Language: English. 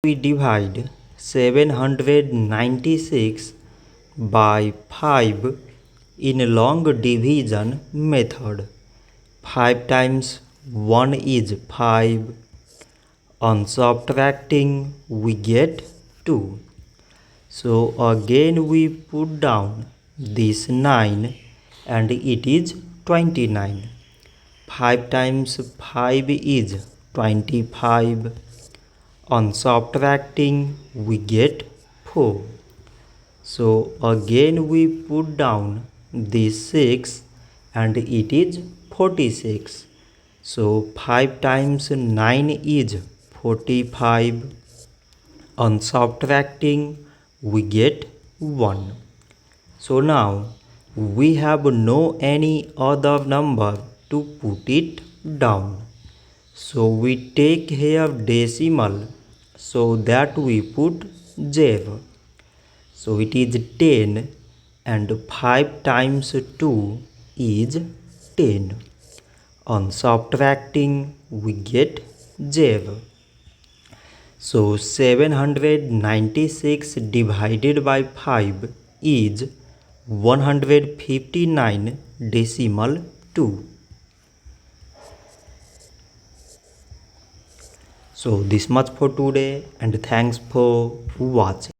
We divide 796 by 5 in long division method. 5 times 1 is 5. On subtracting we get 2. So again we put down this 9 and it is 29. 5 times 5 is 25. On subtracting we get 4. So again we put down this 6 and it is 46. So 5 times 9 is 45. On subtracting we get 1. So now we have no any other number to put it down. So we take here decimal, so that we put 0. So it is 10 and 5 times 2 is 10. On subtracting we get 0. So 796 divided by 5 is 159.2. So this much for today and thanks for watching.